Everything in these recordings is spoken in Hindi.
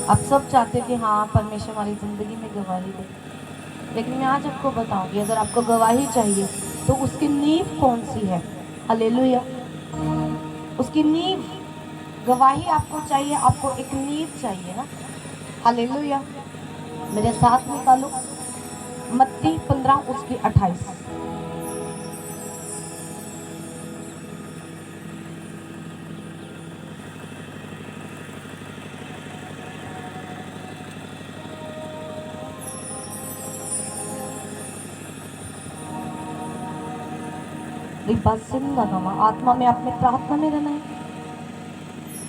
आप सब चाहते हैं कि हाँ परमेश्वर हमारी ज़िंदगी में गवाही दे, लेकिन मैं आज आपको बताऊंगी अगर आपको गवाही चाहिए तो उसकी नींव कौन सी है। हालेलुया। उसकी नींव, गवाही आपको चाहिए, आपको एक नींव चाहिए ना। हालेलुया। मेरे साथ निकालो मत्ती 15 उसकी 28। आत्मा में आपने प्रार्थना में रहना है,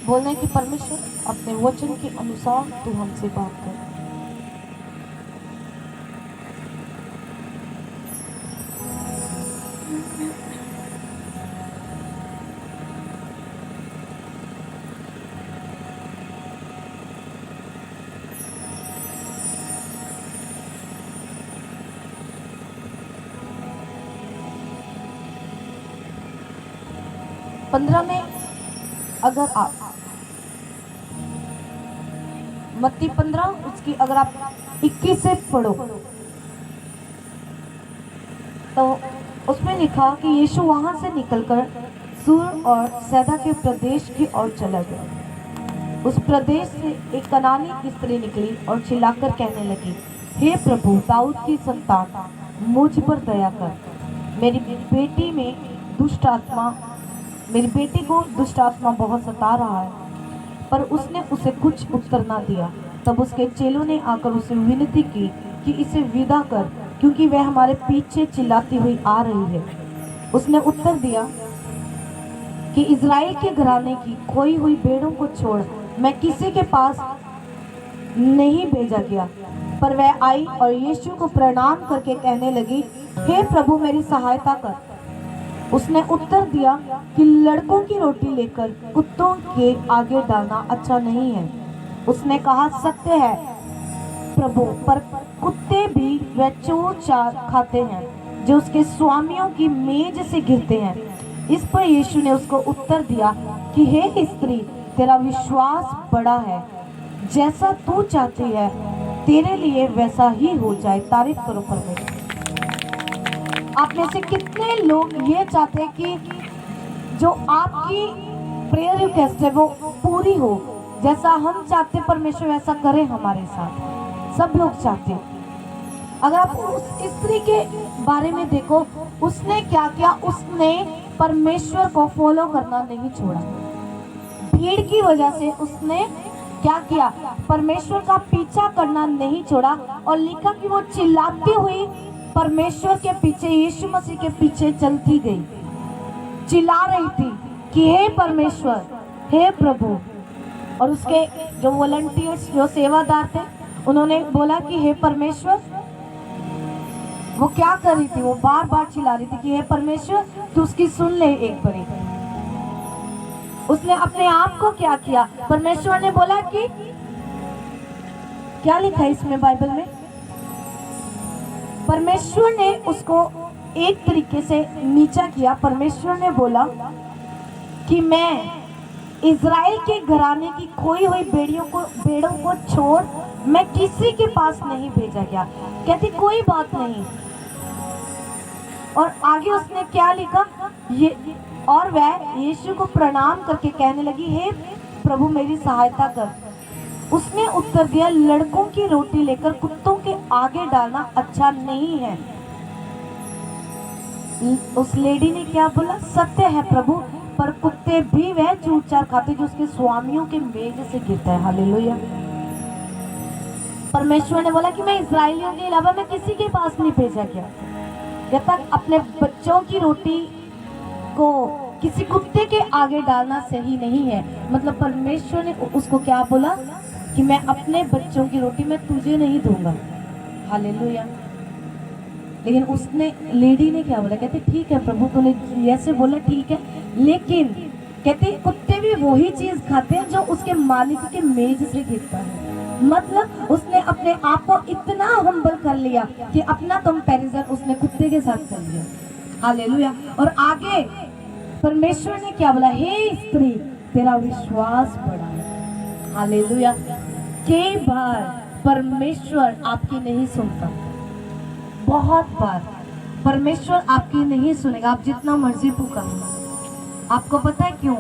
बोलना है कि परमेश्वर अपने वचन के अनुसार तू हमसे बात कर। पंद्रह में अगर आप मत्ती 15 उसकी अगर आप 21 से पढ़ो तो उसमें लिखा कि यीशु वहां से निकलकर सूर और सैदा के प्रदेश की ओर चला गया। उस प्रदेश से एक कनानी की स्त्री निकली और चिल्लाकर कहने लगी, हे प्रभु दाऊद की संतान, मुझ पर दया कर। मेरी बेटी में दुष्ट आत्मा मेरी बेटी को दुष्ट आत्मा बहुत सता रहा है। पर उसने उसे कुछ उत्तर ना दिया। तब उसके चेलों ने आकर उसे विनती की कि इसे विदा कर, क्योंकि वह हमारे पीछे चिल्लाती हुई आ रही है। उसने उत्तर दिया कि इज़राइल के घराने की खोई हुई भेड़ों को छोड़ मैं किसी के पास नहीं भेजा गया। पर वह आई और यीशु को प्रणाम करके कहने लगी, हे प्रभु मेरी सहायता कर। उसने उत्तर दिया कि लड़कों की रोटी लेकर कुत्तों के आगे डालना अच्छा नहीं है। उसने कहा, सत्य है प्रभु, पर कुत्ते भी वह चोर चार खाते हैं जो उसके स्वामियों की मेज से गिरते हैं। इस पर यीशु ने उसको उत्तर दिया कि हे स्त्री, तेरा विश्वास बड़ा है, जैसा तू चाहती है तेरे लिए वैसा ही हो जाए। तारीफ करो परमेश्वर। आप में से कितने लोग ये चाहते हैं कि जो आपकी प्रेयर रिक्वेस्ट है वो पूरी हो, जैसा हम चाहते परमेश्वर वैसा करे हमारे साथ। सब लोग चाहते हैं। अगर आप उस स्त्री के बारे में देखो, उसने क्या किया, उसने परमेश्वर को फॉलो करना नहीं छोड़ा। भीड़ की वजह से उसने क्या किया, परमेश्वर का पीछा करना नहीं छोड़ा। और लिखा कि वो चिल्लाती हुई परमेश्वर के पीछे, यीशु मसीह के पीछे चलती गई, चिल्ला रही थी कि हे परमेश्वर, हे प्रभु। और उसके जो वॉलंटियर्स, जो सेवादार थे, उन्होंने बोला कि हे परमेश्वर। वो क्या कर रही थी, वो बार बार चिल्ला रही थी कि हे परमेश्वर तू उसकी सुन ले एक बारी। उसने अपने आप को क्या किया, परमेश्वर ने बोला कि क्या लिखा है इसमें बाइबल में, परमेश्वर ने उसको एक तरीके से नीचा किया। परमेश्वर ने बोला कि मैं इज़राइल के घराने की खोई हुई भेड़ों को छोड़ मैं किसी के पास नहीं भेजा गया। कहती कोई बात नहीं। और आगे उसने क्या लिखा, ये और वह यीशु को प्रणाम करके कहने लगी, हे प्रभु मेरी सहायता कर। उसने उत्तर दिया, लड़कों की रोटी लेकर कुत्तों के आगे डालना अच्छा नहीं है। उस लेडी ने क्या बोला, सत्य है प्रभु, पर कुत्ते भी वह चूर चार खाते जो उसके स्वामियों के मेज से गिरता है। हालेलुया। परमेश्वर ने बोला कि मैं इज़राइलियों के अलावा मैं किसी के पास नहीं भेजा गया। जब तक अपने बच्चों की रोटी को किसी कुत्ते के आगे डालना सही नहीं है। मतलब परमेश्वर ने उसको क्या बोला कि मैं अपने बच्चों की रोटी मैं तुझे नहीं दूंगा। हालेलुया। लेकिन उसने, लेडी ने क्या बोला, कहते ठीक है प्रभु तूने ऐसे बोला ठीक है, लेकिन कहते कुत्ते भी वही चीज खाते हैं जो उसके मालिक के मेज से गिरता है। मतलब उसने अपने आप को इतना हम्बल कर लिया कि अपना कंपैरिजन उसने कुत्ते के साथ कर लिया। हालेलुया। और आगे परमेश्वर ने क्या बोला, हे स्त्री तेरा विश्वास बड़ा है। हालेलुया। कई बार परमेश्वर आपकी नहीं सुनता, बहुत बार परमेश्वर आपकी नहीं सुनेगा, आप जितना मर्जी पुकारो। आपको पता है क्यों?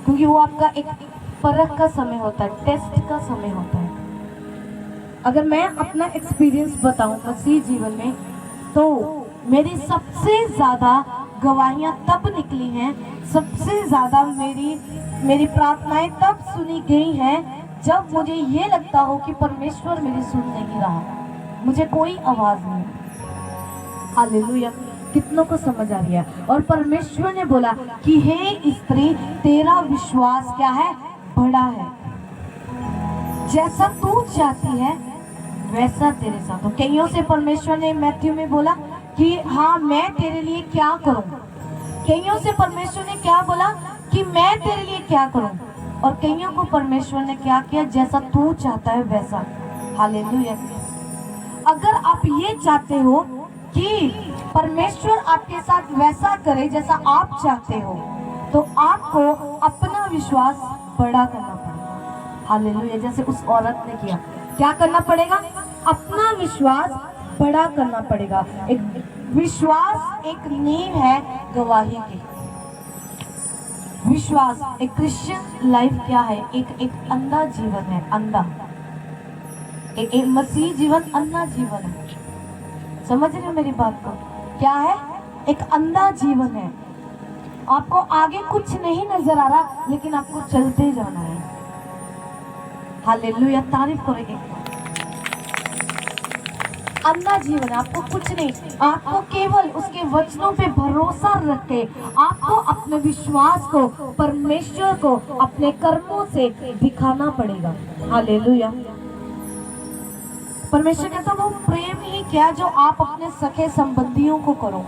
क्योंकि वो आपका एक परख का समय होता है, टेस्ट का समय होता है। अगर मैं अपना एक्सपीरियंस बताऊं मसीह जीवन में, तो मेरी सबसे ज़्यादा गवाहियां तब निकली हैं, सबसे ज़्यादा मेरी प्रार्थनाएं तब सुनी गई हैं जब मुझे ये लगता हो कि परमेश्वर मेरी सुन नहीं रहा, मुझे कोई आवाज़ नहीं। हालेलुया, कितनों को समझ आ रही है? और परमेश्वर ने बोला कि हे स्त्री, तेरा विश्वास क्या है? बड़ा है, जैसा तू चाहती है वैसा तेरे साथ हो। कईयों से परमेश्वर ने मैथ्यू में बोला कि हाँ मैं तेरे लिए क्या करूं। कईयों से परमेश्वर ने क्या बोला कि मैं तेरे लिए क्या करूं। और कईयों को परमेश्वर ने क्या किया? जैसा तू चाहता है वैसा। हालेलुया। अगर आप ये चाहते हो कि परमेश्वर आपके साथ वैसा करे जैसा आप चाहते हो, तो आपको अपना विश्वास बड़ा करना पड़ेगा। हालेलुया। जैसे उस औरत ने किया, क्या करना पड़ेगा? अपना विश्वास बड़ा करना पड़ेगा। एक विश्वास एक नींव है गवाही की। विश्वास, एक क्रिश्चियन लाइफ क्या है? एक अंधा जीवन है, अंधा। एक मसीह जीवन अंधा जीवन है। समझ रहे हो मेरी बात को? क्या है? एक अंधा जीवन है। आपको आगे कुछ नहीं नजर आ रहा, लेकिन आपको चलते जाना है। हालेलुया, तारीफ करेंगे। अंधा जीवन, आपको कुछ नहीं, आपको केवल उसके वचनों पे भरोसा रख के आपको अपने विश्वास को, परमेश्वर को अपने कर्मों से दिखाना पड़ेगा। हालेलुया। परमेश्वर कहता वो प्रेम ही क्या जो आप अपने सखे संबंधियों को करो,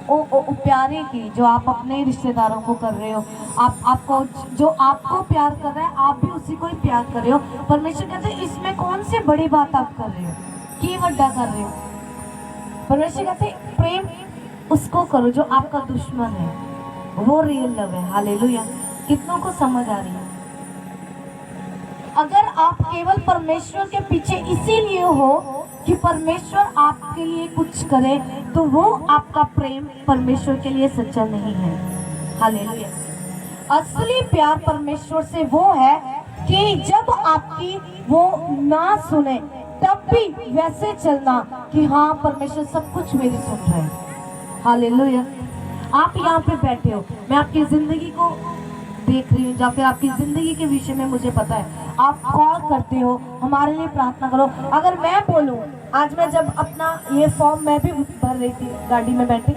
ओ प्यारे की जो आप अपने रिश्तेदारों को कर रहे हो, आपको जो आपको प्यार कर रहा है आप भी उसी को ही प्यार कर रहे हो। परमेश्वर कहते हैं इसमें कौन सी बड़ी बात आप कर रहे हो, की वड्डा कर रहे हो। परमेश्वर कहते प्रेम उसको करो जो आपका दुश्मन है, वो रियल लव है। हालेलुया। कितनों को समझ आ रही है? अगर आप केवल परमेश्वर के पीछे इसीलिए हो कि परमेश्वर आपके लिए कुछ करे, तो वो आपका प्रेम परमेश्वर के लिए सच्चा नहीं है। हालेलुया। असली प्यार परमेश्वर से वो है कि जब आपकी वो ना सुने तब भी वैसे चलना कि हाँ परमेश्वर सब कुछ मेरी सुन रहा है। हालेलुया। आप यहाँ पे बैठे हो, मैं आपकी जिंदगी को देख रही हूँ, या फिर आपकी जिंदगी के विषय में मुझे पता है, आप कॉल करते हो, हमारे लिए प्रार्थना करो। अगर मैं बोलूँ, आज मैं जब अपना ये फॉर्म मैं भी भर रही थी गाड़ी में बैठी,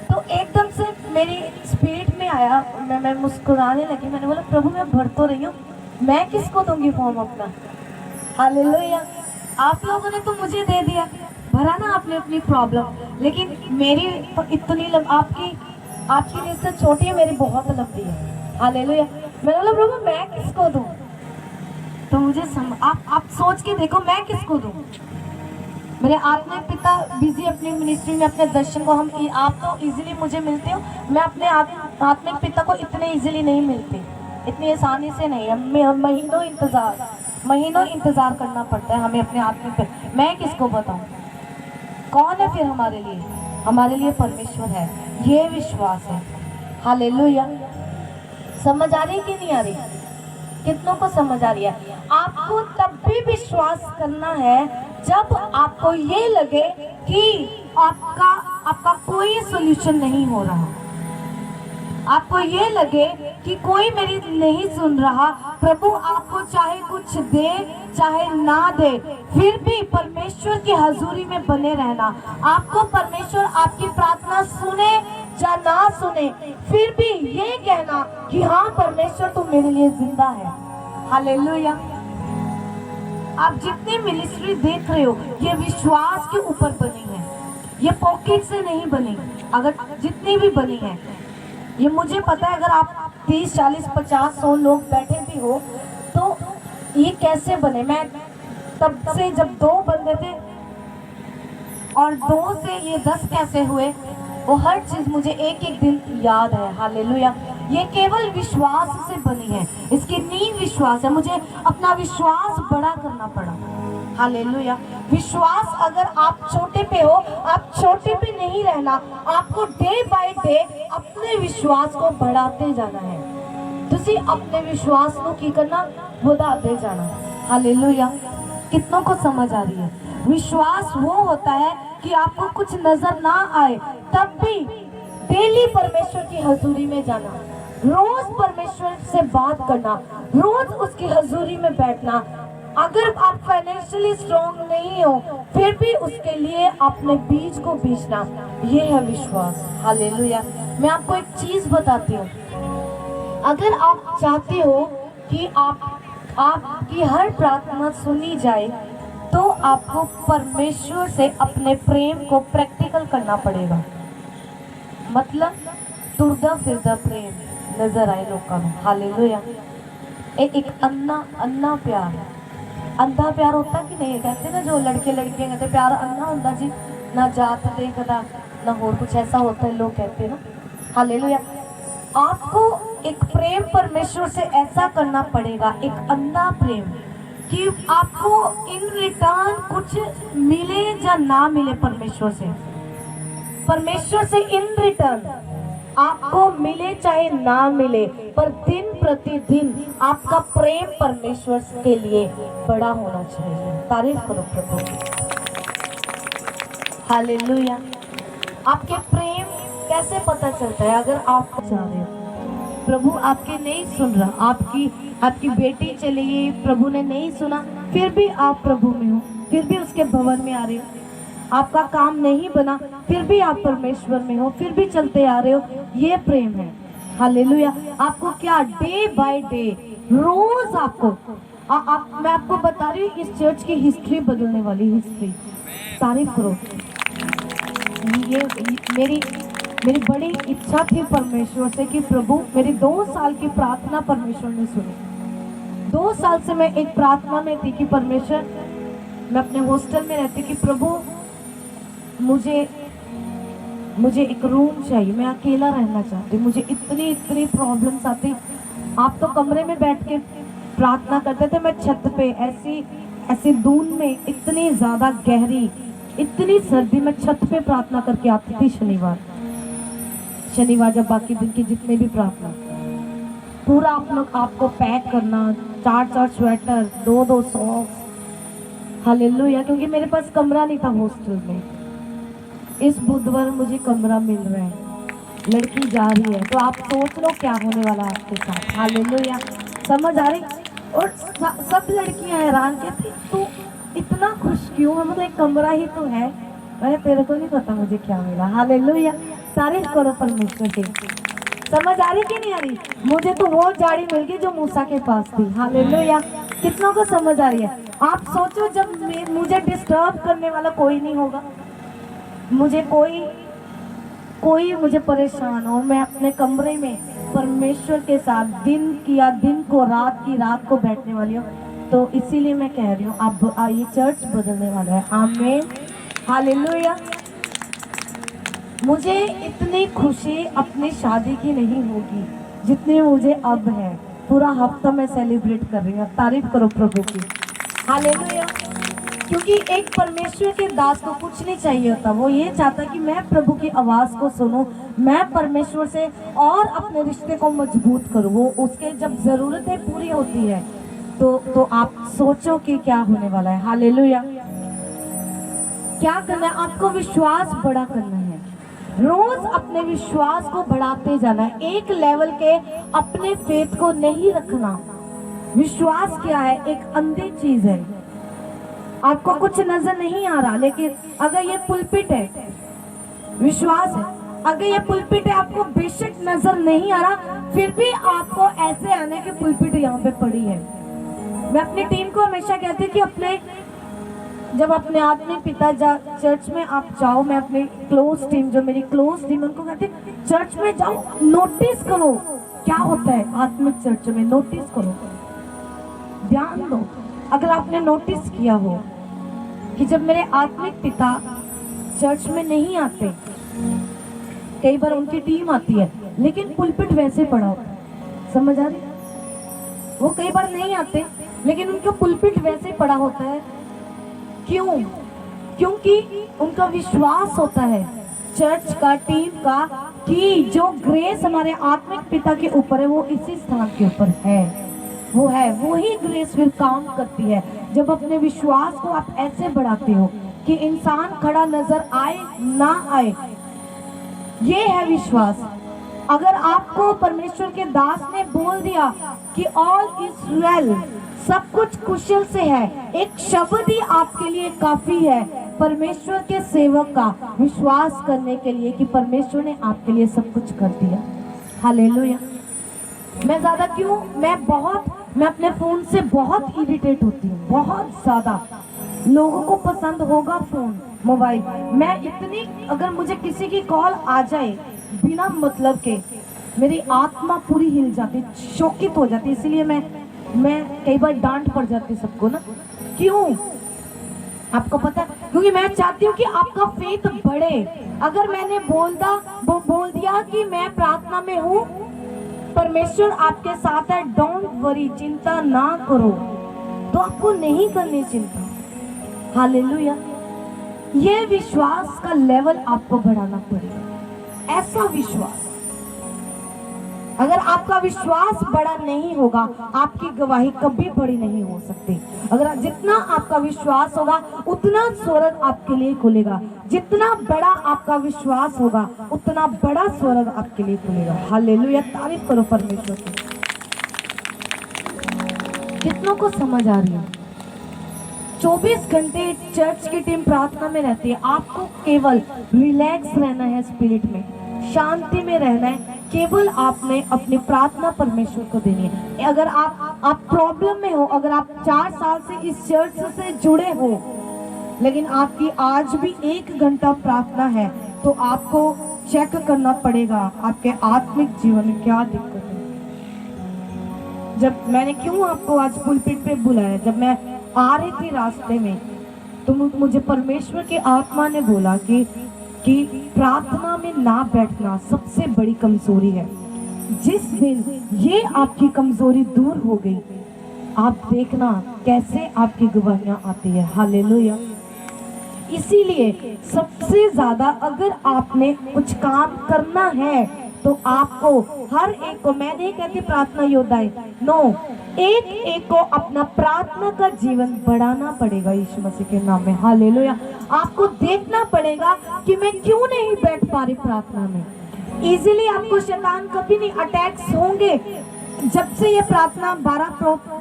तो एकदम से मेरी स्पिरिट में आया, मैं मुस्कुराने लगी। मैंने बोला प्रभु मैं भर तो रही हूँ, मैं किसको दूंगी फॉर्म अपना। हालेलुया। आप लोगों ने तो मुझे दे दिया, भरा ना आपने अपनी प्रॉब्लम, लेकिन मेरी तो इतनी आपकी लिस्ट तो छोटी है, मेरी बहुत लंबी है। हालेलुया। मैंने बोला प्रभु मैं किसको दूं? तो मुझे आप सोच के देखो मैं किसको दूं। मेरे आत्मिक पिता बिजी अपनी मिनिस्ट्री में, अपने दर्शन को आप तो इजीली मुझे मिलते हो, मैं अपने आत्मिक पिता को इतने इजीली नहीं मिलती, इतनी आसानी से नहीं। हमें महीनों इंतजार करना पड़ता है हमें अपने आत्मिक पिता। मैं किसको बताऊं? कौन है फिर हमारे लिए? हमारे लिए परमेश्वर है, ये विश्वास है। हालेलुया। समझ आ रही कि नहीं आ रही? कितनों को समझ आ रही है? आपको तब भी विश्वास करना है जब आपको ये लगे कि आपका कोई सोल्यूशन नहीं हो रहा, आपको ये लगे कि कोई मेरी नहीं सुन रहा। प्रभु आपको चाहे कुछ दे चाहे ना दे, फिर भी परमेश्वर की हजूरी में बने रहना। आपको परमेश्वर आपकी प्रार्थना सुने या ना सुने, फिर भी ये कहना कि हाँ परमेश्वर तू मेरे लिए जिंदा है। हालेलुया। आप जितनी मिनिस्ट्री देख रहे हो ये विश्वास के ऊपर बनी है, ये पॉकेट से नहीं बनी। अगर जितनी भी बनी है, ये मुझे पता है, अगर आप 30, 40, 50, 100 लोग बैठे भी हो तो ये कैसे बने। मैं तब से जब 2 बंदे थे और 2 से ये 10 कैसे हुए, वो हर चीज मुझे एक एक दिन याद है। हालेलुया। ये केवल विश्वास से बनी है, इसकी नींव विश्वास है। मुझे अपना विश्वास बड़ा करना पड़ा। हालेलुया। विश्वास, अगर आप छोटे पे हो, आप छोटे पे नहीं रहना, आपको डे बाय डे अपने विश्वास को बढ़ाते जाना है। तुसी अपने विश्वास को की करना बढ़ाते जाना। हालेलुया। कितनों को समझ आ रही है? विश्वास वो होता है कि आपको कुछ नजर ना आए तब भी डेली परमेश्वर की हजूरी में जाना, रोज परमेश्वर से बात करना, रोज उसकी हजूरी में बैठना। अगर आप फाइनेंशियली स्ट्रॉन्ग नहीं हो फिर भी उसके लिए अपने बीज को बीजना, ये है विश्वास। हालेलुया। मैं आपको एक चीज बताती हूँ, अगर आप चाहते हो कि आपकी हर प्रार्थना सुनी जाए तो आपको परमेश्वर से अपने प्रेम को प्रैक्टिकल करना पड़ेगा। मतलब तुरदा फिरदा प्रेम नजर आए लोगों को। हालेलुया। एक अन्ना प्यार, अंधा प्यार होता कि नहीं? कहते ना जो लड़के लड़कियां कहते प्यार अन्ना होता जी, ना जात देखता ना और कुछ ऐसा होता है, लोग कहते ना। हालेलुया। आपको एक प्रेम परमेश्वर से ऐसा करना पड़ेगा, एक अंधा प्रेम, कि आपको इन रिटर्न कुछ मिले या ना मिले परमेश्वर से इन रिटर्न आपको मिले चाहे ना मिले, पर दिन प्रतिदिन आपका प्रेम परमेश्वर के लिए बड़ा होना चाहिए। तारीफ करो प्रभु। हालेलुया। आपके प्रेम कैसे पता चलता है? अगर आप चाह रहे हो प्रभु आपके नहीं सुन रहा, आपकी बेटी चली गई, प्रभु ने नहीं सुना, फिर भी आप प्रभु में हो, फिर भी उसके भवन में आ रहे हो, आपका काम नहीं बना फिर भी आप परमेश्वर में हो, फिर भी चलते आ रहे हो, ये प्रेम है। हालेलुया। आपको क्या डे बाय डे रोज आपको मैं आपको बता रही हूँ, इस चर्च की हिस्ट्री बदलने वाली हिस्ट्री। तारीफ करो। ये मेरी बड़ी इच्छा थी परमेश्वर से कि प्रभु, मेरी 2 साल की प्रार्थना परमेश्वर ने सुनी। 2 साल से मैं एक प्रार्थना में थी कि परमेश्वर, मैं अपने हॉस्टल में रहती कि प्रभु मुझे एक रूम चाहिए, मैं अकेला रहना चाहती, मुझे इतनी प्रॉब्लम्स आती। आप तो कमरे में बैठ के प्रार्थना करते थे, मैं छत पे ऐसी धूल में, इतनी ज्यादा गहरी, इतनी सर्दी में छत पे प्रार्थना करके आती थी। शनिवार जब बाकी दिन की जितने भी प्रार्थना, पूरा आपको पैक करना, 4 स्वेटर, 2 सॉक्स। हालेलुया। क्योंकि मेरे पास कमरा नहीं था हॉस्टल में। इस बुधवार मुझे कमरा मिल रहा है, लड़की जा रही है, तो आप सोच लो क्या होने वाला है आपके साथ। हालेलुया। समझ आ रही? और सब लड़कियां हैरान कहती तू इतना खुश क्यों है, मतलब एक कमरा ही तो है। मैंने तेरे को नहीं पता मुझे क्या मिला। हालेलुया। तारीफ करो परमेश्वर की। समझ आ रही कि नहीं आ रही? मुझे तो वो जाड़ी मिल गई जो मूसा के पास थी। हालेलुया। कितनों को समझ आ रही है? आप सोचो, जब मुझे डिस्टर्ब करने वाला कोई नहीं होगा, मुझे कोई मुझे परेशान हो, मैं अपने कमरे में परमेश्वर के साथ दिन को रात की रात को बैठने वाली हूँ। तो इसीलिए मैं कह रही हूँ, अब ये चर्च बदलने वाला है। आमीन। हालेलुया। मुझे इतनी खुशी अपनी शादी की नहीं होगी जितनी मुझे अब है। पूरा हफ्ता मैं सेलिब्रेट कर रही हूँ। तारीफ करो प्रभु की। हालेलुया। क्योंकि एक परमेश्वर के दास को कुछ नहीं चाहिए होता, वो ये चाहता कि मैं प्रभु की आवाज को सुनूं, मैं परमेश्वर से और अपने रिश्ते को मजबूत करूं। वो उसके जब जरूरतें पूरी होती है तो आप सोचो कि क्या होने वाला है। हालेलुया। क्या करना है? आपको विश्वास बड़ा करना है, रोज अपने विश्वास को बढ़ाते जाना है। एक लेवल के अपने फेथ को नहीं रखना। विश्वास क्या है? एक अंधी चीज है, आपको कुछ नजर नहीं आ रहा, लेकिन अगर ये पुलपिट है, विश्वास है, अगर ये पुलपिट है, आपको बेशक नजर नहीं आ रहा, फिर भी आपको ऐसे आने की पुलपिट यहाँ पे पड़ी है। मैं अपनी टीम को हमेशा कहती हूँ कि जब अपने आत्मिक पिता चर्च में आप जाओ, मैं अपनी क्लोज टीम, जो मेरी क्लोज टीम, उनको कहती चर्च में जाओ, नोटिस करो क्या होता है आत्मिक चर्च में, नोटिस करो, ध्यान दो। अगर आपने नोटिस किया हो कि जब मेरे आत्मिक पिता चर्च में नहीं आते कई बार उनकी टीम आती है लेकिन पुलपिट वैसे पड़ा होता है, समझ आ रही? वो कई बार नहीं आते लेकिन उनका पुलपिट वैसे पड़ा होता है। क्यों? क्योंकि उनका विश्वास होता है चर्च का, टीम का, कि जो ग्रेस हमारे आत्मिक पिता के ऊपर है वो इसी स्थान के ऊपर है, वो है, वही ग्रेस फिर काम करती है। जब अपने विश्वास को आप ऐसे बढ़ाते हो कि इंसान खड़ा नजर आए ना आए, ये है विश्वास। अगर आपको परमेश्वर के दास ने बोल दिया कि ऑल इज वेल, सब कुछ कुशल से है, एक शब्द ही आपके लिए काफी है परमेश्वर के सेवक का विश्वास करने के लिए कि परमेश्वर ने आपके लिए सब कुछ कर दिया। हालेलुया। मैं ज्यादा क्यों, मैं अपने फोन से बहुत इरिटेट होती हूँ, बहुत ज्यादा। लोगों को पसंद होगा फोन, मोबाइल, मैं इतनी, अगर मुझे किसी की कॉल आ जाए बिना मतलब के, मेरी आत्मा पूरी हिल जाती, शोकित हो जाती। इसीलिए मैं कई बार डांट पड़ जाती सबको ना। क्यों? आपको पता है? क्योंकि मैं चाहती हूँ कि आपका फेथ बढ़े। अगर मैंने बोल दिया कि मैं प्रार्थना में हूँ, परमेश्वर आपके साथ है, डोंट वरी, चिंता ना करो, तो आपको नहीं करनी चिंता। हालेलुया। ये विश्वास का लेवल आपको बढ़ाना पड़ेगा, ऐसा विश्वास। अगर आपका विश्वास बड़ा नहीं होगा, आपकी गवाही कभी बड़ी नहीं हो सकती। अगर जितना आपका विश्वास होगा उतना स्वर्ग आपके लिए खुलेगा, जितना बड़ा आपका विश्वास होगा उतना बड़ा स्वर्ग आपके लिए खुलेगा। हालेलुया। तारीफ करो परमेश्वर की। कितनों को समझ आ रही है? 24 घंटे चर्च की टीम प्रार्थना में रहती है। आपको केवल रिलैक्स रहना है, स्पिरिट में शांति में रहना है। केवल आपने अपनी प्रार्थना परमेश्वर को देनी है। अगर आप प्रॉब्लम में हो, अगर आप 4 साल से इस चर्च से जुड़े हो लेकिन आपकी आज भी 1 घंटा प्रार्थना है, तो आपको चेक करना पड़ेगा आपके आत्मिक जीवन में क्या दिक्कत है। जब मैंने क्यों आपको आज पुलपिट पे बुलाया, जब मैं आ रही थी रास्ते में, तो मुझे परमेश्वर की आत्मा ने बोला कि प्रार्थना में ना बैठना सबसे बड़ी कमजोरी है। जिस दिन ये आपकी कमजोरी दूर हो गई, आप देखना कैसे आपकी गवाहियां आती है। हालेलुया। इसीलिए सबसे ज्यादा अगर आपने कुछ काम करना है तो आपको हर एक को, मैं नहीं कहती प्रार्थना योद्धाएं, नो, एक को अपना प्रार्थना का जीवन बढ़ाना पड़ेगा यीशु मसीह के नाम में। हालेलुया। आपको देखना पड़ेगा कि मैं क्यों नहीं बैठ पा रही प्रार्थना में। इजीली आपको शैतान कभी नहीं, अटैक्स होंगे। जब से ये 12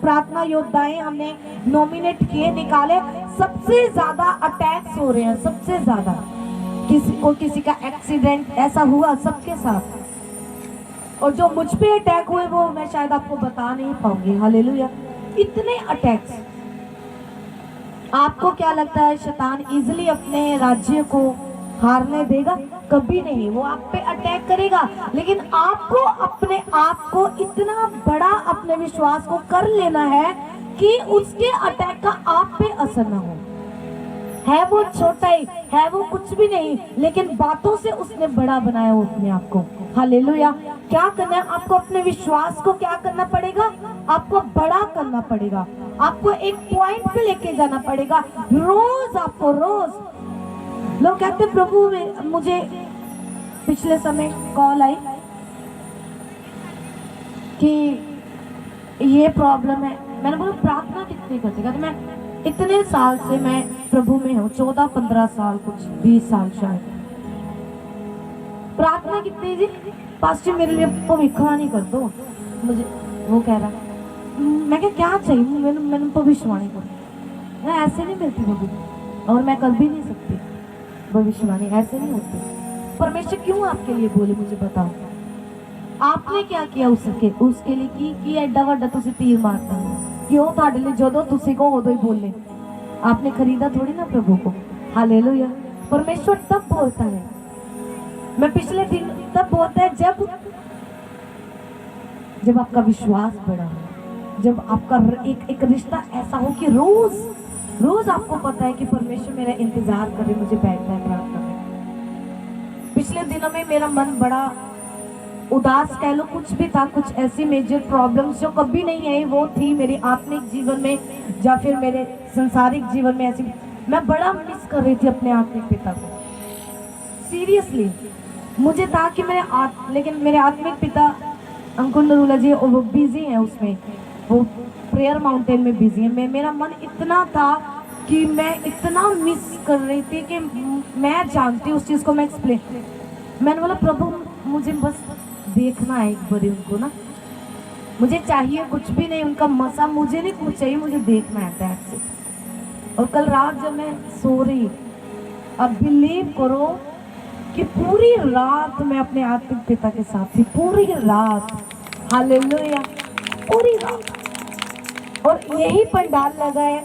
प्रार्थना योद्धाएं हमने नॉमिनेट किए, निकाले, सबसे ज्यादा अटैक्स हो रहे हैं, सबसे ज्यादा। किसी का एक्सीडेंट ऐसा हुआ सबके साथ, और जो मुझ पे अटैक हुए वो मैं शायद आपको बता नहीं पाऊंगी। हालेलुया। इतने अटैक्स। आपको क्या लगता है शैतान इजीली अपने राज्य को हारने देगा? कभी नहीं। वो आप पे अटैक करेगा, लेकिन आपको अपने आप को इतना बड़ा अपने विश्वास को कर लेना है कि उसके अटैक का आप पे असर ना हो। है वो छोटा ही, है वो कुछ भी नहीं, लेकिन बातों से उसने बड़ा बनाया हो अपने आप को। हालेलुया। क्या करना है आपको? अपने विश्वास को क्या करना पड़ेगा? आपको बड़ा करना पड़ेगा। आपको एक पॉइंट पे लेके जाना पड़ेगा। रोज आपको, रोज लोग कहते प्रभु, मुझे पिछले समय कॉल आई कि ये प्रॉब्लम है। मैंने बोला प्रार्थना कितनी करते? कहते मैं इतने साल से मैं प्रभु में हूँ, 14-15 साल, कुछ 20 साल शायद। प्रार्थना कितनी जी? पास्टर मेरे लिए भविष्यवाणी कर दो। मुझे वो कह रहा, मैं क्या चाहिए? मैंने भविष्यवाणी कर, मैं ऐसे नहीं मिलती प्रभु, और मैं कर भी नहीं सकती भविष्यवाणी, ऐसे नहीं होती। परमेश्वर क्यों आपके लिए बोले मुझे बताओ। आपने क्या किया उसके लिए की एडा वड्डा तुसी तीर मारता कि वो ताड़े लिए जो तुसी को उदो ही बोले। आपने खरीदा थोड़ी ना प्रभु को। हालेलुया। परमेश्वर तब बोलता है, मैं पिछले दिन तब बोलता है जब आपका विश्वास बढ़ा हो, जब आपका एक रिश्ता ऐसा हो कि रोज आपको पता है कि परमेश्वर मेरा इंतजार करे, मुझे बैठना है प्रार्थना में। पिछले दिनों में मेरा मन बड़ा उदास कह लो, कुछ भी था, कुछ ऐसी मेजर प्रॉब्लम्स जो कभी नहीं आई वो थी मेरे आत्मिक जीवन में या फिर मेरे संसारिक जीवन में। ऐसी मैं बड़ा मिस कर रही थी अपने आत्मिक पिता को, सीरियसली। मुझे था कि लेकिन मेरे आत्मिक पिता अंकुर नरूला जी वो बिजी हैं, उसमें वो प्रेयर माउंटेन में बिजी है। मेरा मन इतना था कि मैं इतना मिस कर रही थी कि मैं जानती उस चीज़ को, मैं एक्सप्लेन। मैंने बोला प्रभु मुझे बस देखना है एक बार उनको ना, मुझे चाहिए कुछ भी नहीं उनका मसा, मुझे नहीं कुछ चाहिए, मुझे देखना है दैट्स इट। और कल रात जब मैं सो रही, अब बिलीव करो कि पूरी रात मैं अपने आत्मिक पिता के साथ थी, पूरी रात। हालेलुया, पूरी रात। और यही पंडाल लगा है,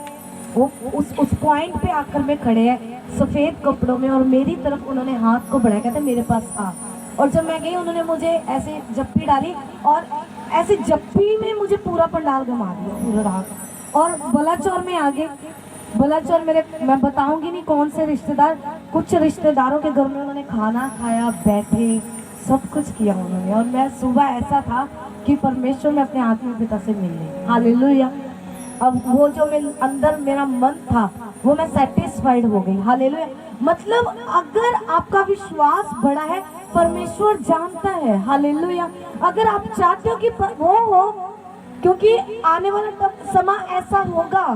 वो उस पॉइंट पे आकर में खड़े हैं सफेद कपड़ों में, और मेरी तरफ उन्होंने हाथ को बढ़ाया, कहते मेरे पास आ। और जब मैं गई उन्होंने मुझे ऐसे जप्पी डाली, और ऐसे जप्पी में मुझे पूरा पंडाल घुमा दिया पूरा रात। और बलाचौर में आगे, बलाचौर मेरे, मैं बताऊंगी नहीं कौन से रिश्तेदार, कुछ रिश्तेदारों के घर में उन्होंने खाना खाया, बैठे, सब कुछ किया उन्होंने। और मैं सुबह ऐसा था कि परमेश्वर में अपने आत्मिक पिता से मिलने। हालेलुया। अब वो जो मेरे अंदर मेरा मन था वो मैं सेटिस्फाइड हो गई। हालेलुया। मतलब अगर आपका विश्वास बड़ा है, परमेश्वर जानता है। हालेलुया। अगर आप चाहते हो कि वो हो, क्योंकि आने वाला समय ऐसा होगा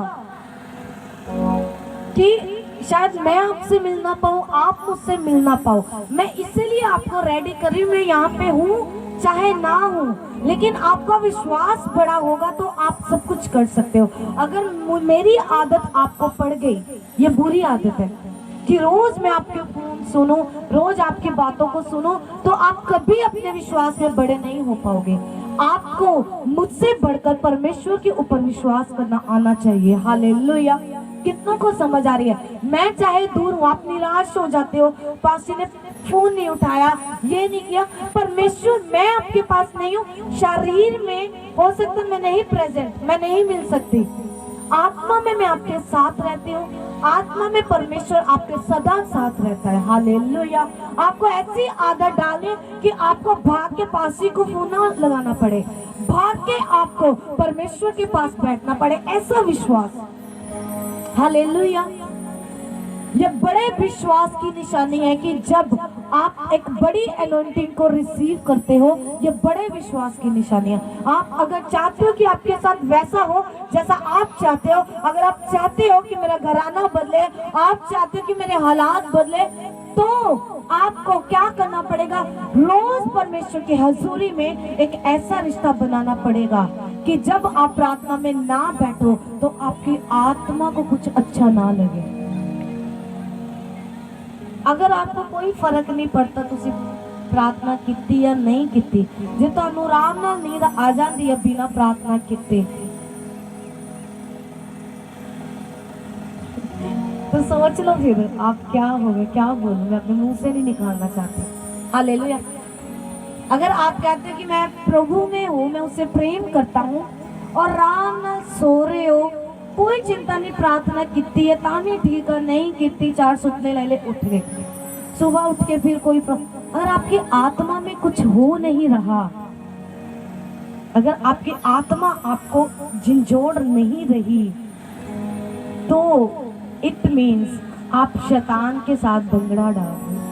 कि शायद मैं आपसे मिल ना पाऊँ, आप मुझसे मिल ना पाओ। मैं इसीलिए आपको रेडी कर रही हूँ, मैं यहाँ पे हूँ चाहे ना हूँ, लेकिन आपका विश्वास बड़ा होगा तो आप सब कुछ कर सकते हो। अगर मेरी आदत आपको पड़ गई, ये बुरी आदत है कि रोज मैं आपके फोन सुनूं, रोज आपकी बातों को सुनूं, तो आप कभी अपने विश्वास में बड़े नहीं हो पाओगे। आपको मुझसे बढ़कर परमेश्वर के ऊपर विश्वास करना आना चाहिए। हालेलुया। कितनों को समझ आ रही है? मैं चाहे दूर हूँ, आप निराश हो जाते हो, पास्टर ने फोन नहीं उठाया, ये नहीं किया। परमेश्वर, मैं आपके पास नहीं हूँ, शरीर में हो सकता मैं नहीं प्रेजेंट, मैं नहीं मिल सकती, आत्मा में मैं आपके साथ रहती हूँ। आत्मा में परमेश्वर आपके सदा साथ रहता है। हालेलुया। आपको ऐसी आदत डालें कि आपको भाग के पासी को फोन ना लगाना पड़े, भाग के आपको परमेश्वर के पास बैठना पड़े, ऐसा विश्वास। हालेलुया। ये बड़े विश्वास की निशानी है कि जब आप एक बड़ी एनॉइंटिंग को रिसीव करते हो, ये बड़े विश्वास की निशानी है। आप अगर चाहते हो कि आपके साथ वैसा हो जैसा आप चाहते हो, अगर आप चाहते हो कि मेरा घराना बदले, आप चाहते हो कि मेरे हालात बदले, तो आपको क्या करना पड़ेगा? रोज परमेश्वर की हजूरी में एक ऐसा रिश्ता बनाना पड़ेगा कि जब आप प्रार्थना में ना बैठो तो आपकी आत्मा को कुछ अच्छा ना लगे। अगर आपको कोई फर्क नहीं पड़ता तुसी प्रार्थना कीती या नहीं कीती, जे तुहानू आराम नाल नींद आ जाती है बिना प्रार्थना कीते, तो सोच लो फिर आप क्या होगे। क्या बोलूं, मैं अपने मुंह से नहीं निकालना चाहती। हालेलुया। अगर आप कहते हो कि मैं प्रभु में हूँ, मैं उससे प्रेम करता हूँ, और आराम नाल सो रहे हो, कोई चिंता नहीं, प्रार्थना की है तामी ठीक है, नहीं की, 4 सुपने ले ले, उठ गए, सुबह उठ के फिर कोई अगर आपकी आत्मा में कुछ हो नहीं रहा, अगर आपकी आत्मा आपको झंझोड़ नहीं रही, तो इट मीन्स आप शैतान के साथ बंगड़ा डाल रहे,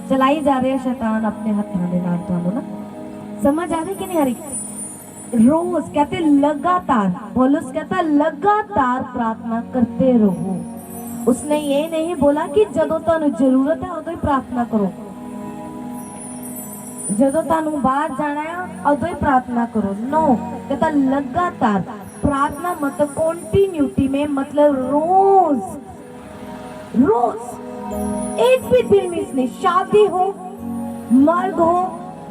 चलाई जा रहे हैं शैतान अपने हथाने नाल। तो ना समझ आ रही कि नहीं आ रही? रोज कहते लगातार, पौलुस कहता लगातार प्रार्थना करते रहो। उसने ये नहीं बोला कि जदों तानू जरूरत है उदों ही प्रार्थना करो, जदों तानू बाहर जाना है उदों ही प्रार्थना करो। नो, कहता लगातार प्रार्थना, मतलब कॉन्टिन्यूटी में, मतलब रोज रोज, एक भी दिन मिस नहीं। शादी हो, मर्द हो,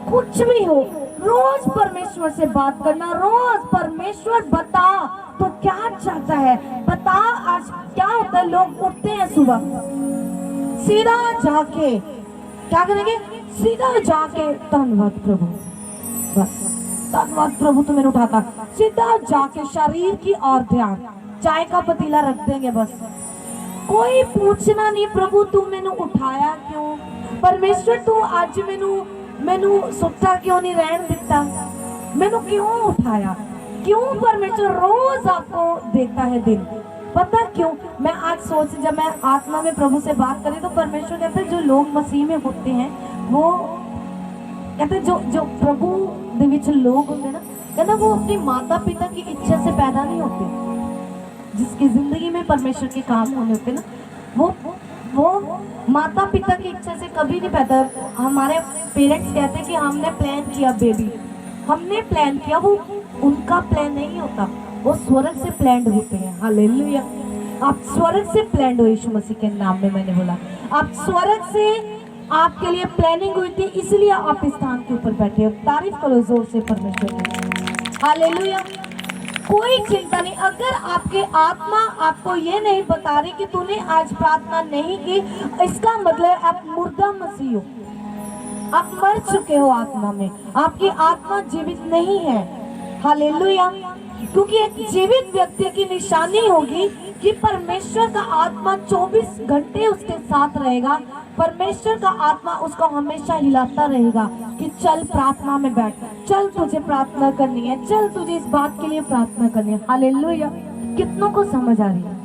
कुछ भी हो, रोज परमेश्वर से बात करना। रोज परमेश्वर बता तो क्या चाहता है, बता आज क्या होता है। लोग उठते हैं सुबह, सीधा जाके क्या करेंगे? सीधा जाके धन्यवाद प्रभु, बस धन्यवाद प्रभु तो मैंने उठाता। सीधा जाके शरीर की ओर ध्यान, चाय का पतीला रख देंगे, बस कोई पूछना नहीं प्रभु तू मैंने उठाया क्यों, परमेश्वर तू अज मैनू सुता क्यों नहीं रहन दिता, मैनू क्यों उठाया, क्यों परमेश्वर रोज आपको देता है दिन, पता क्यों? मैं आज सोच, जब मैं आत्मा में प्रभु से बात करी तो परमेश्वर कहते हैं जो लोग मसीह में होते हैं वो कहते जो प्रभु दे विच लोग होते हैं ना, कहना वो अपने माता पिता की इच्छा से पैदा नहीं होते। जिसकी जिंदगी में परमेश्वर के काम होने होते ना, वो माता पिता की इच्छा से कभी नहीं पैदा। हमारे पेरेंट्स कहते हैं कि हमने प्लान किया बेबी, हमने प्लान किया, वो उनका प्लान नहीं होता, वो स्वर्ग से प्लान होते हैं। हालेलुया। आप स्वर्ग से प्लान हो, यीशु मसीह के नाम में मैंने बोला, आप स्वर्ग से आपके लिए प्लानिंग हुई थी, इसलिए आप इस स्थान के ऊपर बैठे हो। तारीफ करो जोर से परमेश्वर की। हालेलुया। कोई चिंता नहीं, अगर आपके आत्मा आपको ये नहीं बता रही कि तूने आज प्रार्थना नहीं की, इसका मतलब आप मुर्दा मसीह हो, आप मर चुके हो आत्मा में, आपकी आत्मा जीवित नहीं है। हालेलुया। क्योंकि एक जीवित व्यक्ति की निशानी होगी कि परमेश्वर का आत्मा 24 घंटे उसके साथ रहेगा, परमेश्वर का आत्मा उसको हमेशा हिलाता रहेगा कि चल प्रार्थना में बैठ, चल तुझे प्रार्थना करनी है, चल तुझे इस बात के लिए प्रार्थना करनी है। हालेलुया। कितनों को समझ आ रही है?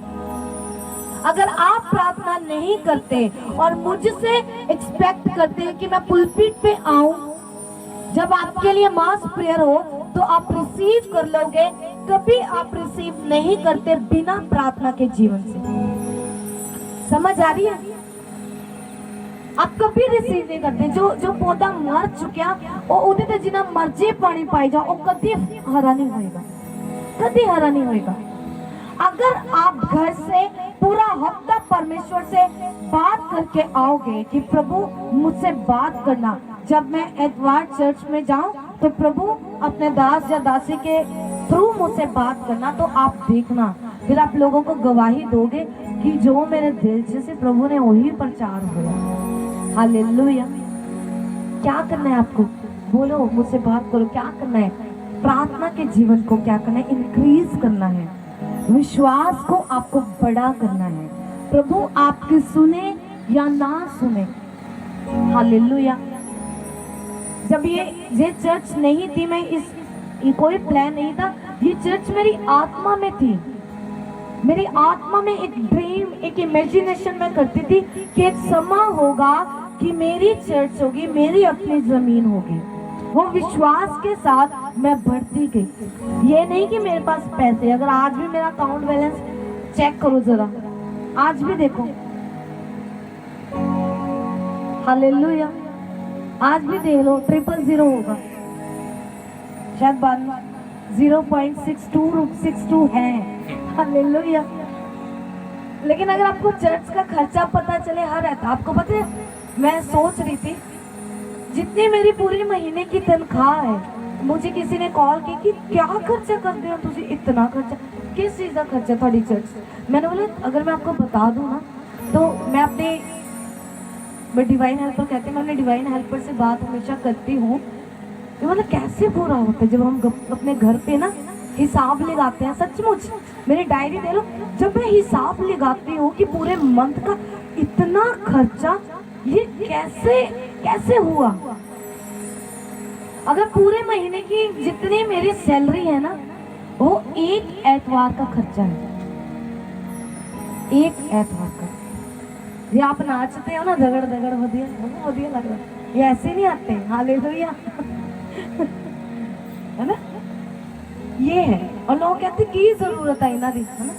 अगर आप प्रार्थना नहीं करते और मुझसे एक्सपेक्ट करते हैं कि मैं पुलपिट पे आऊं, जब आपके लिए मास प्रेयर हो तो आप रिसीव कर लोगे, कभी आप रिसीव नहीं करते बिना प्रार्थना के जीवन से। समझ आ रही है? आप कभी रिसीव नहीं करते। जो पौधा मर चुका वो उदे ते जिना मर्जी पानी पाई जाओ, वो कभी हरा नहीं होएगा, कभी हरा नहीं होएगा। अगर आप घर से पूरा हफ्ता परमेश्वर से बात करके आओगे कि प्रभु मुझसे बात करना, जब मैं एतवार चर्च में जाऊं तो प्रभु अपने दास या दासी के थ्रू मुझसे बात करना, तो आप देखना फिर आप लोगों को गवाही दोगे कि जो मेरे दिल से प्रभु ने वही प्रचार हुआ। हालेलुया। क्या करना है आपको? बोलो, मुझसे बात करो। क्या करना है? प्रार्थना के जीवन को क्या करना है? इंक्रीज करना है। विश्वास को आपको बड़ा करना है। प्रभु आपकी सुने या ना सुने। हालेलुया। जब ये चर्च नहीं थी, मैं ये कोई प्लान नहीं था, ये चर्च मेरी आत्मा में थी। मेरी आत्मा में एक ड्रीम, एक इमेजिनेशन में करती थी कि एक समय होगा कि मेरी चर्च होगी, मेरी अपनी जमीन होगी। वो विश्वास के साथ मैं बढ़ती गई। ये नहीं कि मेरे पास पैसे, अगर आज भी मेरा अकाउंट बैलेंस चेक करो जरा, आज भी देखो, हालेलुया, आज भी देख लो, 000 होगा शायद, 0.62 है। हालेलुया। लेकिन अगर आपको चर्च का खर्चा पता चले हर रहता, आपको पता है मैं सोच रही थी जितनी मेरी पूरी महीने की तनख्वाह है, मुझे किसी ने कॉल की कि क्या खर्चा करते हो तुझे, इतना खर्चा किस चीज़ का खर्चा थोड़ी चर्च। मैंने बोला अगर मैं आपको बता दूँ ना, तो मैं डिवाइन हेल्पर कहती हूँ, मैं अपने डिवाइन हेल्पर से बात हमेशा करती हूँ कि मतलब कैसे पूरा होता है जब हम अपने घर पे ना हिसाब लगाते हैं। सचमुच मेरी डायरी दे लो, जब मैं हिसाब लगाती हूँ कि पूरे मंथ का इतना खर्चा ये कैसे हुआ। अगर पूरे महीने की जितनी मेरी सैलरी है ना, वो एक एतवार का खर्चा है, एक एतवार का। ये आप नाचते हो ना, दगड़ दगड़ वधिया लग रहा है, ये ऐसे नहीं आते। हालेलुया। है ना, ये है। और लोग कहते की जरूरत है ना, है ना।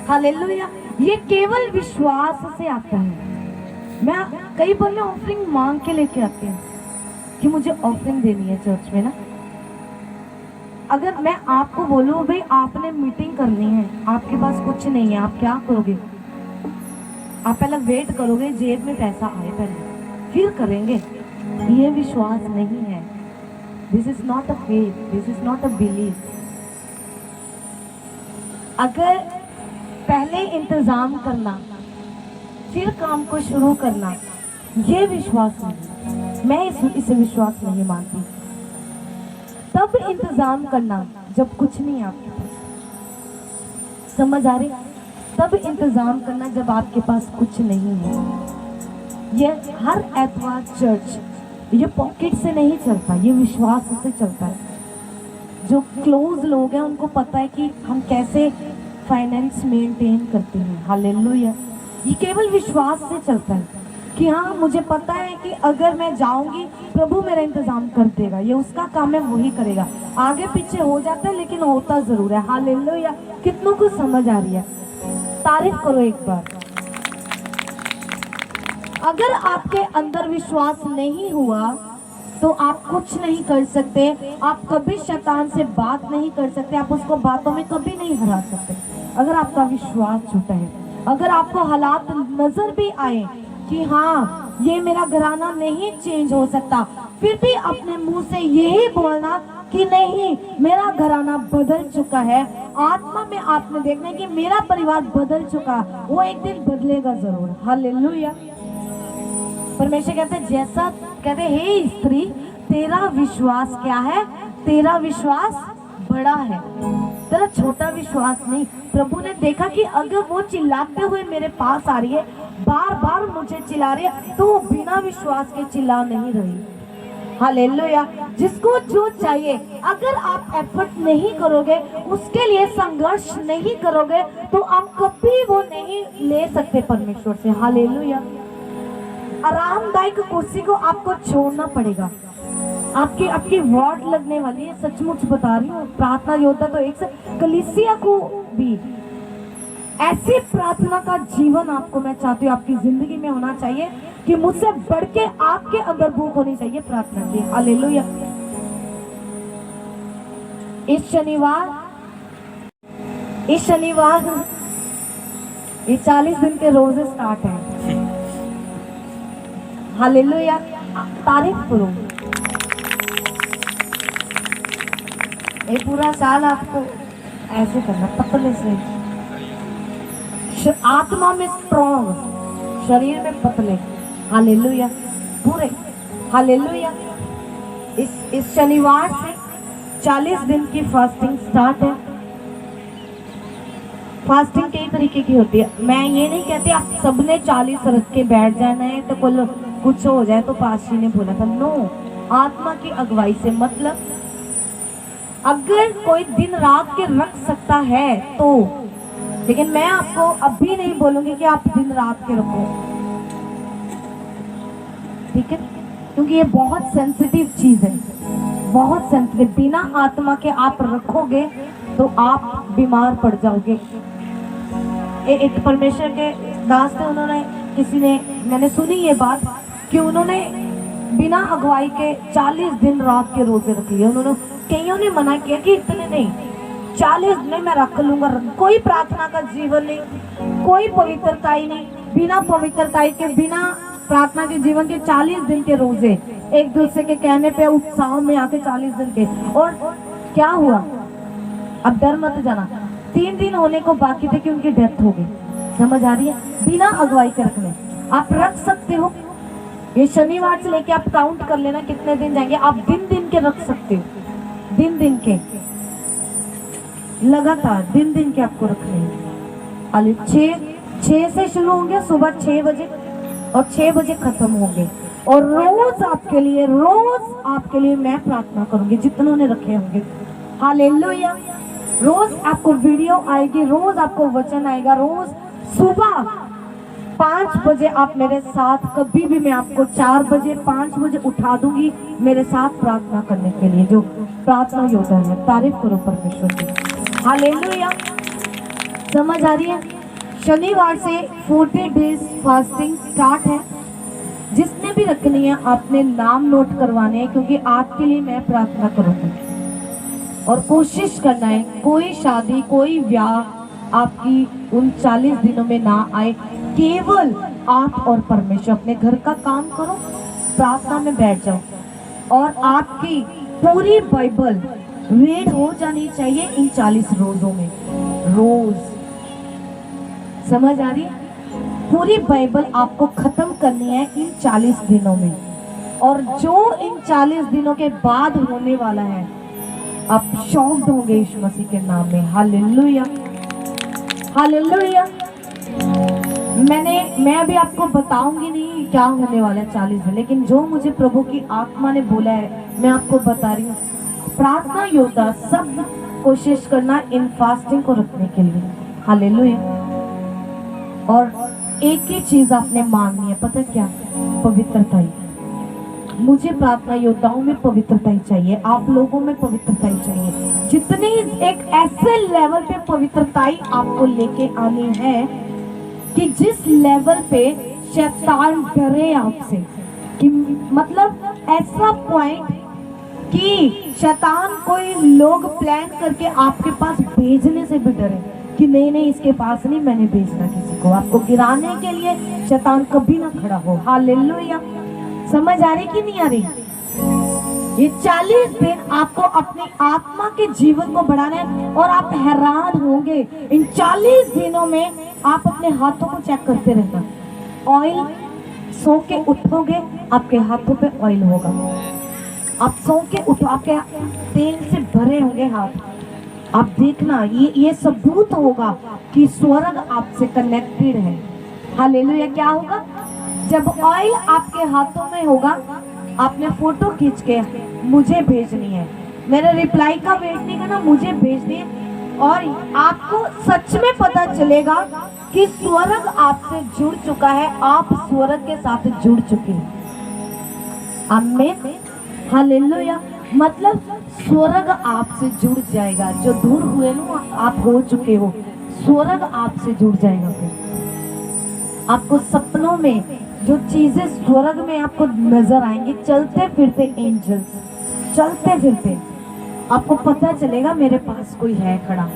हालेलुया। ये केवल विश्वास से आता है। मैं कई बार मैं ऑफरिंग मांग के लेके आती हूँ कि मुझे ऑफरिंग देनी है चर्च में ना। अगर मैं आपको बोलूँ भाई आपने मीटिंग करनी है, आपके पास कुछ नहीं है, आप क्या करोगे? आप पहले वेट करोगे जेब में पैसा आए पहले, फिर करेंगे। ये विश्वास नहीं है। This is not a faith, this is not a belief. अगर पहले इंतजाम करना फिर काम को शुरू करना, ये विश्वास नहीं, मैं इसे विश्वास नहीं मानती। तब इंतजाम करना जब कुछ नहीं आपके पास। समझ आ रही? तब इंतजाम करना जब आपके पास कुछ नहीं है। ये हर एतवार चर्च ये पॉकेट से नहीं चलता, ये विश्वास से चलता है। जो क्लोज लोग हैं उनको पता है कि हम कैसे फाइनेंस मेंटेन करते हैं। हालेलुया। ये केवल विश्वास से चलता है कि हाँ, मुझे पता है कि अगर मैं जाऊंगी प्रभु मेरा इंतजाम कर देगा, ये उसका काम है, वही करेगा। आगे पीछे हो जाता है लेकिन होता जरूर है। हालेलुया। कितनों को समझ आ रही है? तारीफ करो एक बार। अगर आपके अंदर विश्वास नहीं हुआ तो आप कुछ नहीं कर सकते। आप कभी शैतान से बात नहीं कर सकते, आप उसको बातों में कभी नहीं हरा सकते अगर आपका विश्वास झूठा है। अगर आपको हालात नजर भी आए कि हाँ, ये मेरा घराना नहीं चेंज हो सकता, फिर भी अपने मुंह से यही बोलना कि नहीं, मेरा घराना बदल चुका है। आत्मा में आपने देखना है कि मेरा परिवार बदल चुका, वो एक दिन बदलेगा जरूर। हालेलुया। परमेश्वर कहते हैं, जैसा कहते हैं, हे स्त्री, तेरा विश्वास क्या है? तेरा विश्वास बड़ा है, तेरा छोटा विश्वास नहीं। प्रभु ने देखा कि अगर वो चिल्लाते हुए मेरे पास आ रही है, बार बार मुझे चिल्ला रही है, तो वो बिना विश्वास के चिल्ला नहीं रही। हालेलुया। जिसको जो चाहिए, अगर आप एफर्ट नहीं करोगे, उसके लिए संघर्ष नहीं करोगे, तो आप कभी वो नहीं ले सकते परमेश्वर से। हालेलुया। आरामदायक कुर्सी को आपको छोड़ना पड़ेगा। आपकी वार्ड लगने वाली है, सचमुच बता रही हूँ। प्रार्थना योद्धा तो एक से, कलीसिया को भी ऐसी प्रार्थना का जीवन आपको मैं चाहती हूँ आपकी जिंदगी में होना चाहिए कि मुझसे बढ़ के आपके अंदर भूख होनी चाहिए प्रार्थना की। हालेलुया। इस शनिवार ये 40 दिन के रोजे स्टार्ट है। हालेलुया। तारीफ करो। ये पूरा साल आपको ऐसे करना, पतले से, आत्मा में स्ट्रॉन्ग, शरीर में पतले। हालेलुया। पूरे। हालेलुया। इस शनिवार से 40 दिन की फास्टिंग स्टार्ट है। फास्टिंग कई तरीके की होती है। मैं ये नहीं कहती आप सबने 40 रख के बैठ जाना है तो कुछ हो जाए तो पाशी ने बोला था। नो, आत्मा की अगुवाई से मतलब अगर कोई दिन रात के रख सकता है तो, लेकिन मैं आपको अभी नहीं बोलूंगी कि आप दिन रात के रखो, ठीक है? क्योंकि ये बहुत सेंसिटिव चीज है, बहुत सेंसिटिव। बिना आत्मा के आप रखोगे तो आप बीमार पड़ जाओगे। एक परमेश्वर के दास थे, उन्होंने मैंने सुनी ये बात कि उन्होंने बिना अगुवाई के 40 दिन रात के रोजे रख लिए। उन्होंने, कईयों ने मना किया कि इतने नहीं, 40 दिन मैं रख लूंगा। कोई प्रार्थना का जीवन नहीं, कोई पवित्रता ही नहीं। बिना पवित्रता के, बिना प्रार्थना के जीवन के 40 दिन के रोजे, एक दूसरे के कहने पे उत्साह में आके 40 दिन के। और क्या हुआ? अब डर मत जाना, 3 दिन होने को बाकी थे कि उनकी डेथ हो गई। समझ आ रही है? बिना अगुवाई के रखने आप रख सकते हो। ये शनिवार से लेके आप काउंट कर लेना कितने दिन जाएंगे। आप दिन दिन के रख सकते हो, दिन दिन के, लगातार दिन दिन के आपको रखने हैं। 6 से शुरू होंगे सुबह 6 बजे और 6 बजे खत्म होंगे। और रोज आपके लिए मैं प्रार्थना करूंगी जितनों ने रखे होंगे। हालेलुया। रोज आपको वीडियो आएगी, रोज आपको वचन आएगा। रोज सुबह 5 बजे आप मेरे साथ, कभी भी मैं आपको 4 बजे 5 बजे उठा दूंगी मेरे साथ प्रार्थना करने के लिए। जो प्रार्थना योद्धा है, तारीफ करो परमेश्वर की। हालेलुया। समझ आ रही है? शनिवार से 40 डेज फास्टिंग स्टार्ट है। जिसने भी रखनी है आपने नाम नोट करवाने हैं, क्योंकि आपके लिए मैं प्रार्थना करूंगी। और कोशिश करना है कोई शादी, कोई ब्याह आपकी उन 40 दिनों में ना आए। केवल आप और परमेश्वर। अपने घर का काम करो, प्रार्थना में बैठ जाओ, और आपकी पूरी बाइबल रीड हो जानी चाहिए इन 40 रोजों में। रोज, समझ आ रही है? पूरी बाइबल आपको खत्म करनी है इन 40 दिनों में। और जो इन 40 दिनों के बाद होने वाला है, आप शॉक्ड होंगे यीशु मसीह के नाम में। हालेलुया। हालेलुया। मैं अभी आपको बताऊंगी नहीं क्या होने वाला है 40 दिन, लेकिन जो मुझे प्रभु की आत्मा ने बोला है मैं आपको बता रही हूँ। प्रार्थना योद्धा सब कोशिश करना इन फास्टिंग को रखने के लिए। हालेलुया। और एक ही चीज आपने मांगनी है, पता क्या? पवित्रता ही। मुझे प्रार्थना योद्धाओं में पवित्रता ही चाहिए, आप लोगों में पवित्रता ही चाहिए। जितनी एक ऐसे लेवल पे पवित्रता ही आपको लेके आनी है कि जिस लेवल पे शैतान डरे आपसे, कि मतलब ऐसा पॉइंट कि शैतान कोई लोग प्लान करके आपके पास भेजने से भी डरे कि नहीं नहीं इसके पास नहीं मैंने भेजना किसी को। आपको गिराने के लिए शैतान कभी ना खड़ा हो। हालेलुया। समझ आ रही कि नहीं आ रही? ये 40 दिन आपको अपनी आत्मा के जीवन को बढ़ाना है और आप हैरान होंगे इन 40 दिनों में आप अपने हाथों को चेक करते रहना। ऑयल, सो के उठोगे आपके हाथों पे ऑयल होगा। आप सो के उठो आपके तेल से भरे होंगे हाथ। आप देखना ये सबूत होगा कि स्वर्ग आपसे कनेक्टेड है। हालेलुया। क्या होगा? जब ऑयल आपके हाथों में होगा, आपने फोटो खींच के मुझे भेजनी है, मेरे रिप्लाई का वेट नहीं करना, मुझे भेजनी है। और आपको सच में पता चलेगा कि स्वर्ग आपसे जुड़ चुका है, आप स्वर्ग के साथ जुड़ चुके हैं। आमीन। हालेलुया। मतलब स्वर्ग आपसे जुड़ जाएगा। जो दूर हुए ना आप हो चुके हो, स्वर्ग आपसे जुड़ जाएगा। फिर आपको सपनों में जो चीजें स्वर्ग में आपको नजर आएंगी, चलते फिरते एंजल्स, चलते फिरते आपको पता चलेगा मेरे पास कोई है खड़ा।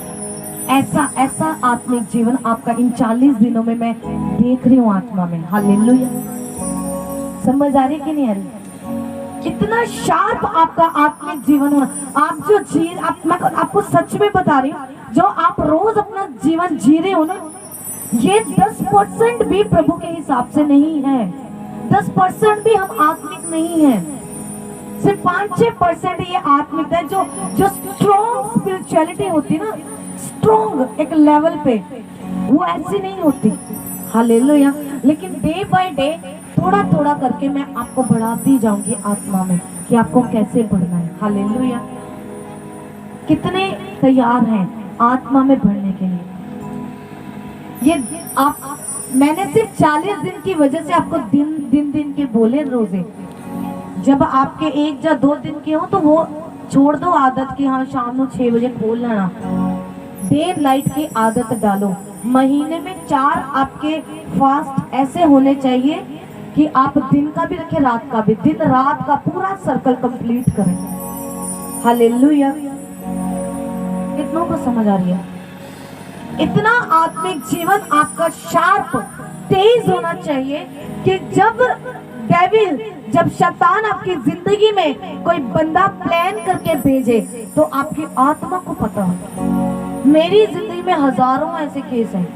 ऐसा आत्मिक जीवन आपका इन 40 दिनों में मैं देख रही हूँ आत्मा में। हालेलुया। समझ आ रही कि नहीं आ रही? इतना शार्प आपका आत्मिक जीवन होना। आप जो मैं आपको सच में बता रही हूँ, जो आप रोज अपना जीवन जी रहे हो ना, ये 10% भी प्रभु के हिसाब से नहीं है। 10% भी हम आत्मिक नहीं है। सिर्फ 5-6% ये आत्मिक है। जो स्ट्रॉन्ग स्पिरिचुअलिटी होती है ना, स्ट्रॉन्ग एक लेवल पे, वो ऐसी नहीं होती। हालेलुया। लेकिन डे बाय डे थोड़ा थोड़ा करके मैं आपको बढ़ाती जाऊंगी आत्मा में कि आपको कैसे बढ़ना है। हालेलुया। कितने तैयार हैं आत्मा में बढ़ने के लिए? ये आप मैंने सिर्फ 40 दिन की वजह से आपको दिन के बोले रोजे। जब आपके 1 या 2 दिन के हो तो वो छोड़ दो आदत की, हाँ शाम को 6 बजे खोल लेना। डे नाइट की आदत डालो। महीने में 4 आपके फास्ट ऐसे होने चाहिए कि आप दिन का भी रखें, रात का भी। दिन रात का पूरा सर्कल कंप्लीट करें। हालेलुया। कितनों को समझ आ रही है? इतना आत्मिक जीवन आपका शार्प, तेज होना चाहिए कि जब शैतान आपकी जिंदगी में कोई बंदा प्लान करके भेजे तो आपकी आत्मा को पता हो। मेरी जिंदगी में हजारों ऐसे केस हैं